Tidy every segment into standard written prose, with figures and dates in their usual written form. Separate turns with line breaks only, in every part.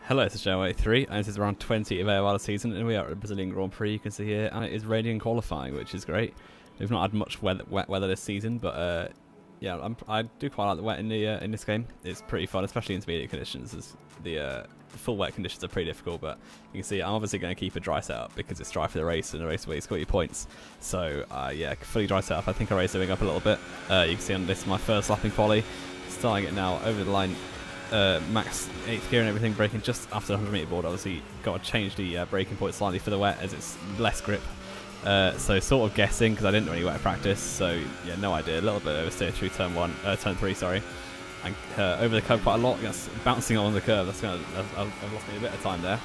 Hello, this is Joe83, and this is round 20 of AOR season, and we are at the Brazilian Grand Prix, you can see here, and it is raining and qualifying, which is great. We've not had much wet weather this season, but yeah, I do quite like the wet in this game. It's pretty fun, especially intermediate conditions, as the full wet conditions are pretty difficult, but you can see I'm obviously going to keep a dry setup because it's dry for the race, and the race where you score your points. So yeah, fully dry setup. I think our race is moving up a little bit. You can see on this is my first lapping quali, starting it now over the line. Max 8th gear and everything, braking just after the 100 meter board. Obviously got to change the braking point slightly for the wet as it's less grip, so sort of guessing because I didn't do any wet practice, so yeah, no idea. A little bit oversteer through turn 3, sorry, and over the curve quite a lot. That's bouncing on the curve. I've lost me a bit of time there.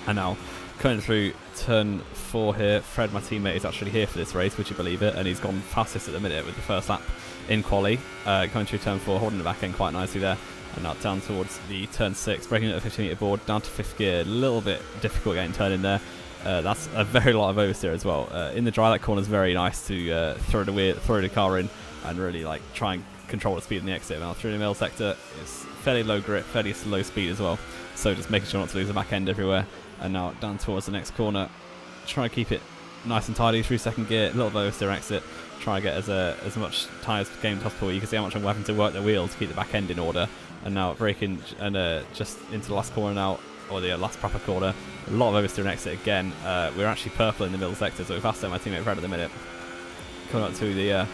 And now coming through turn 4 here, Fred, my teammate, is actually here for this race, would you believe it, and he's gone fastest at the minute with the first lap in quali, coming through turn 4, holding the back end quite nicely there. And now down towards the turn 6, breaking at the 50 meter board, down to 5th gear, a little bit difficult getting turned in there. That's a very lot of oversteer as well. In the dry, that corner is very nice to throw the car in and really like try and control the speed in the exit. Now through the middle sector, it's fairly low grip, fairly low speed as well. So just making sure not to lose the back end everywhere. And now down towards the next corner, try and keep it nice and tidy through 2nd gear, a little bit oversteer exit. Try and get as much time as game as possible. You can see how much I'm having to work the wheel to keep the back end in order. And now braking and just into the last corner now, or the last proper corner. A lot of oversteer and exit again. We're actually purple in the middle sector, so we're faster than my teammate Fred at the minute. Coming up to the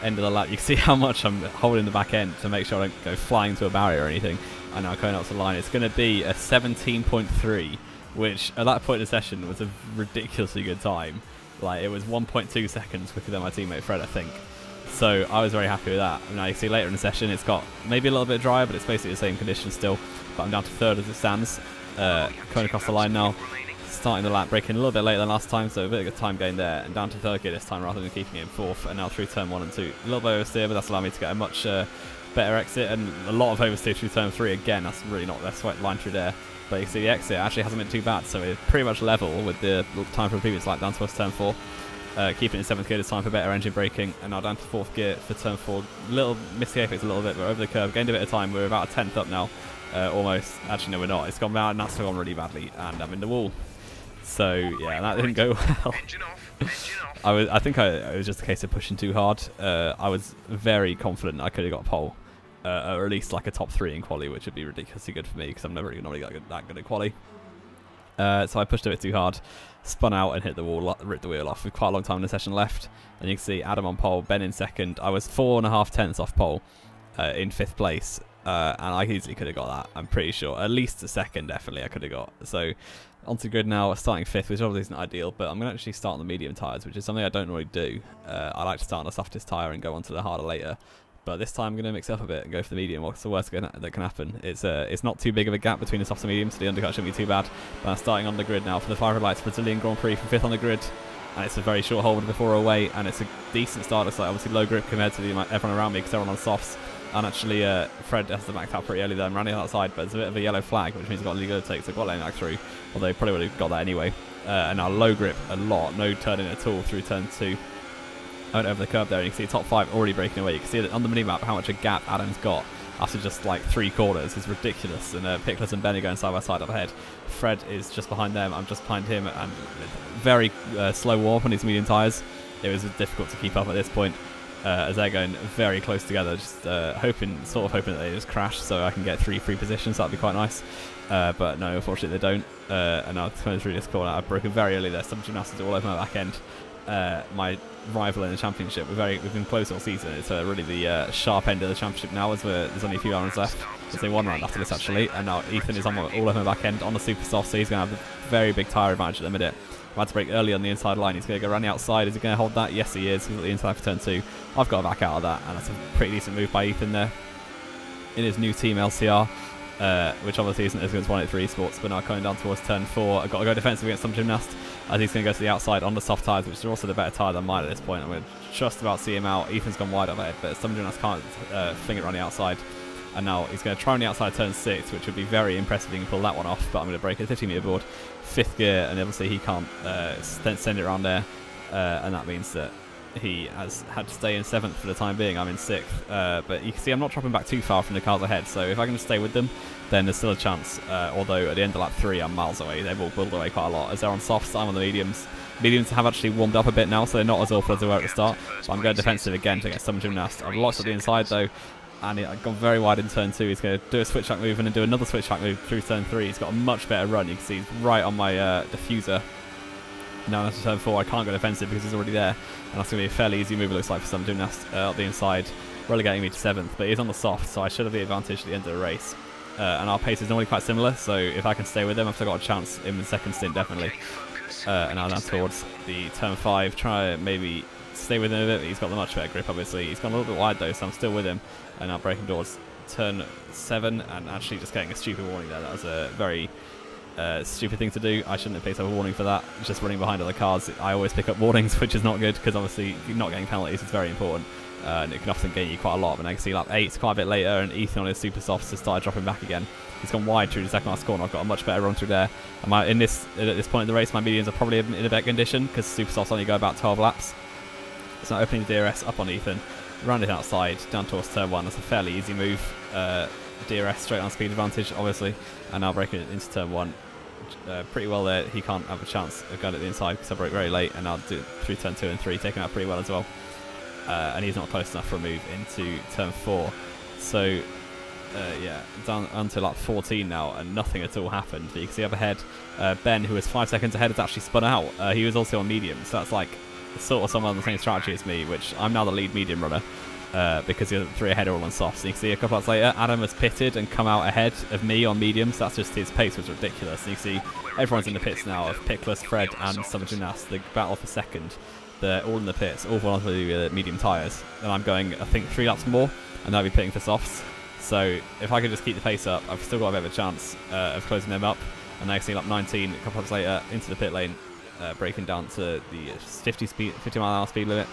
end of the lap, you can see how much I'm holding the back end to make sure I don't go flying to a barrier or anything. And now coming up to the line, it's going to be a 17.3, which at that point in the session was a ridiculously good time. Like, it was 1.2 seconds quicker than my teammate Fred, I think. So I was very happy with that. Now you can see later in the session it's got maybe a little bit drier, but it's basically the same conditions still. But I'm down to 3rd as it stands. Coming across the line now, starting the lap, braking a little bit later than last time, so a bit of a time gain there. And down to 3rd gear this time rather than keeping it in 4th. And now through turn 1 and 2. A little bit oversteer, but that's allowed me to get a much better exit. And a lot of oversteer through turn 3 again. That's really not that sweat line through there. But you can see the exit actually hasn't been too bad, so it's pretty much level with the time from the previous lap down towards turn 4. Keeping it in 7th gear this time for better engine braking, and now down to 4th gear for turn 4. Little missed the apex a little bit, but over the curve, gained a bit of time. We're about a 10th up now, almost. Actually, no, we're not. It's gone down, and that's gone really badly, and I'm in the wall. So yeah, that didn't go well. I think it was just a case of pushing too hard. I was very confident I could have got pole, or at least like a top 3 in quali, which would be ridiculously good for me because I'm never really normally that good at quali. So I pushed a bit too hard, spun out and hit the wall, ripped the wheel off with quite a long time in the session left. And you can see Adam on pole, Ben in 2nd. I was 4.5 tenths off pole in 5th place, and I easily could have got that. I'm pretty sure, at least a 2nd definitely I could have got. So onto grid now, starting 5th, which obviously isn't ideal, but I'm going to actually start on the medium tyres, which is something I don't really do. I like to start on the softest tyre and go onto the harder later. But this time I'm going to mix it up a bit and go for the medium. What's the worst that can happen? It's not too big of a gap between the soft and medium, so the undercut shouldn't be too bad. But I'm starting on the grid now for the 5 red lights Brazilian Grand Prix from 5th on the grid. And it's a very short hold before we're away, and it's a decent start. It's like obviously low grip compared to everyone around me because they're all on softs. And actually Fred has the max out pretty early there. I'm running outside, but it's a bit of a yellow flag, which means I've got a legal take, so I've got letting back through. Although probably would have got that anyway. And now low grip a lot, no turning at all through turn 2. I went over the curve there, and you can see top 5 already breaking away. You can see that on the mini-map how much a gap Adam's got after just like 3 corners is ridiculous. And Pickles and Ben are going side by side up ahead. Fred is just behind them, I'm just behind him, and very slow warp on his medium tyres. It was difficult to keep up at this point as they're going very close together, just sort of hoping that they just crash so I can get 3 free positions. That'd be quite nice. But no, unfortunately they don't. And now coming through this corner, I've broken very early there. Some gymnastics all over my back end. My rival in the championship, we've been close all season. It's really the sharp end of the championship now, as there's only a few rounds left. There's only 1 round after this actually, and now Ethan is all over my back end on the super soft, so he's going to have a very big tyre advantage at the minute. I had to brake early on the inside line. He's going to go around the outside. Is he going to hold that? Yes, he is. He's got the inside for turn 2. I've got to back out of that, and that's a pretty decent move by Ethan there in his new team LCR. Which obviously isn't as good as 183 Sports, but now coming down towards turn 4, I've got to go defensive against some gymnast, as he's going to go to the outside on the soft tyres, which are also the better tyre than mine at this point. I'm going to just about see him out. Ethan's gone wide up ahead, but some gymnast can't fling it around the outside. And now he's going to try on the outside turn 6, which would be very impressive if he can pull that one off, but I'm going to break a 50 meter board, 5th gear, and obviously he can't send it around there, and that means that he has had to stay in 7th for the time being. I'm in 6th, but you can see I'm not dropping back too far from the cars ahead, so if I can just stay with them, then there's still a chance, although at the end of lap 3 I'm miles away. They've all pulled away quite a lot. As they're on softs, I'm on the mediums. Mediums have actually warmed up a bit now, so they're not as awful as they were at the start. So I'm going defensive again to get some gymnast. I've lost at the inside though, and I've gone very wide in turn 2. He's going to do a switchback move and then do another switchback move through turn 3. He's got a much better run. You can see he's right on my diffuser. Now that's turn 4. I can't go defensive because he's already there, and that's going to be a fairly easy move, it looks like, for some gymnast up the inside, relegating me to 7th. But he's on the soft, so I should have the advantage at the end of the race. And our pace is normally quite similar, so if I can stay with him, I've still got a chance in the second stint, definitely. And now down towards the turn 5, try to maybe stay with him a bit. He's got the much better grip, obviously. He's gone a little bit wide though, so I'm still with him. And now braking towards turn 7, and actually just getting a stupid warning there. That was a very stupid thing to do. I shouldn't have picked up a warning for that. Just running behind other cars, I always pick up warnings, which is not good, because obviously not getting penalties is very important. And it can often gain you quite a lot. But I can see lap 8 quite a bit later, and Ethan on his super softs has started dropping back again. He's gone wide through the second last corner. I've got a much better run through there. And at this point in the race, my mediums are probably in a better condition because super softs only go about 12 laps. So now opening the DRS up on Ethan, rounded outside, down towards turn 1. That's a fairly easy move. DRS straight on speed advantage, obviously, and now breaking it into turn 1. Pretty well there. He can't have a chance of going at the inside because I broke very late, and I'll do it through turn 2 and 3, taking out pretty well as well. And he's not close enough for a move into turn 4. So yeah, down onto lap 14 now, and nothing at all happened. But you can see up ahead, Ben, who was 5 seconds ahead, has actually spun out. He was also on medium, so that's like sort of someone on the same strategy as me, which I'm now the lead medium runner. Because the 3 ahead are all on softs. So you can see a couple laps later, Adam has pitted and come out ahead of me on mediums. That's just his pace was ridiculous. And you can see everyone's in the pits now of Pickless, Fred, and Summer Gymnast. The battle for second. They're all in the pits, all on the medium tyres. And I'm going, I think, 3 laps more, and I'll be pitting for softs. So if I can just keep the pace up, I've still got a bit of a chance of closing them up. And then I can see lap 19, a couple laps later, into the pit lane, braking down to the 50 mile an hour speed limit,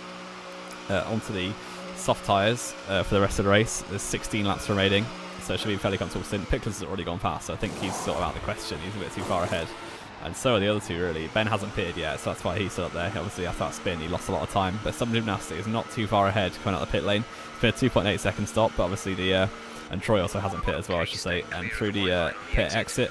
onto the soft tyres for the rest of the race. There's 16 laps remaining, so it should be a fairly comfortable stint. Pickless has already gone past, so I think he's sort of out of the question. He's a bit too far ahead. And so are the other 2, really. Ben hasn't pitted yet, so that's why he's still up there. Obviously, after that spin, he lost a lot of time. But Some Gymnastic is not too far ahead coming out the pit lane. It's been a 2.8 second stop, but obviously and Troy also hasn't pitted as well, I should say. And through the pit exit,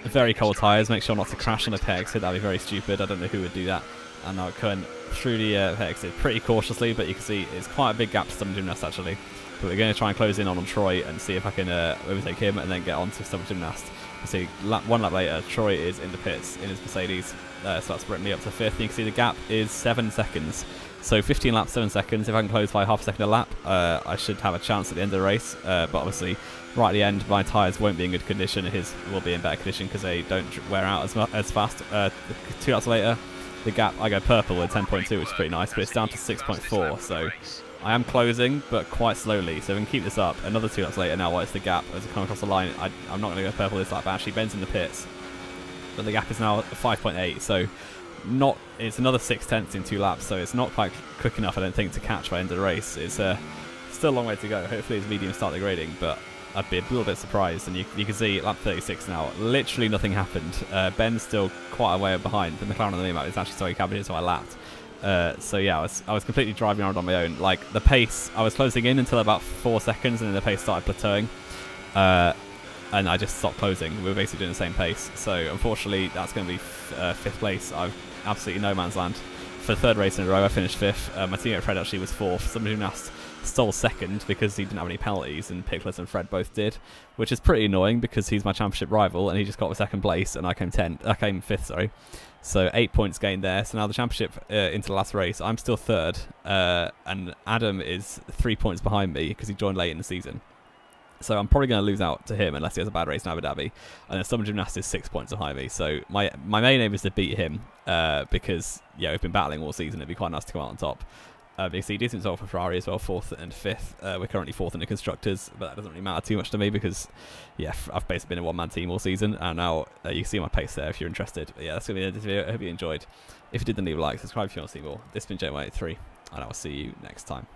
very cold tyres. Make sure not to crash on the pit exit. That'd be very stupid. I don't know who would do that. And now going through the pit exit pretty cautiously, but you can see it's quite a big gap to Some Gymnast actually. But we're going to try and close in on Troy and see if I can overtake him and then get on to Some Gymnast. You see, 1 lap later, Troy is in the pits in his Mercedes, so that's bringing me up to 5th. You can see the gap is 7 seconds. So 15 laps, 7 seconds. If I can close by half a second a lap, I should have a chance at the end of the race. But obviously, right at the end, my tyres won't be in good condition. His will be in better condition because they don't wear out as fast. 2 laps later, the gap, I go purple with 10.2, which is pretty nice, but it's down to 6.4. So I am closing, but quite slowly. So we can keep this up. Another 2 laps later now, what's the gap? As I come across the line, I'm not going to go purple this lap, but actually Ben's in the pits. But the gap is now 5.8, so it's another 6/10 in 2 laps, so it's not quite quick enough, I don't think, to catch by the end of the race. It's still a long way to go. Hopefully his mediums start degrading, but I'd be a little bit surprised. And you can see lap 36 now, literally nothing happened. Ben's still quite a way behind. The McLaren on the map is actually sorry cabin, so I lapped. So yeah, I was completely driving around on my own. Like the pace, I was closing in until about 4 seconds, and then the pace started plateauing. And I just stopped closing. We were basically doing the same pace. So unfortunately, that's going to be 5th place. I've absolutely no man's land. For the 3rd race in a row, I finished 5th. My teammate Fred actually was 4th. Somebody who stole 2nd because he didn't have any penalties, and Pickless and Fred both did, which is pretty annoying because he's my championship rival, and he just got the 2nd place, and I came 5th. Sorry. So 8 points gained there. So now the championship into the last race, I'm still 3rd, and Adam is 3 points behind me because he joined late in the season. So I'm probably going to lose out to him unless he has a bad race in Abu Dhabi. And then Summer Gymnast is 6 points behind me. So my main aim is to beat him because, yeah, we've been battling all season. It'd be quite nice to come out on top. You see decent result for Ferrari as well, 4th and 5th. We're currently 4th in the Constructors, but that doesn't really matter too much to me because, yeah, I've basically been a one-man team all season. And now you can see my pace there if you're interested. But yeah, that's going to be the end of the video. I hope you enjoyed. If you did, then leave a like, subscribe if you want to see more. This has been J183, and I will see you next time.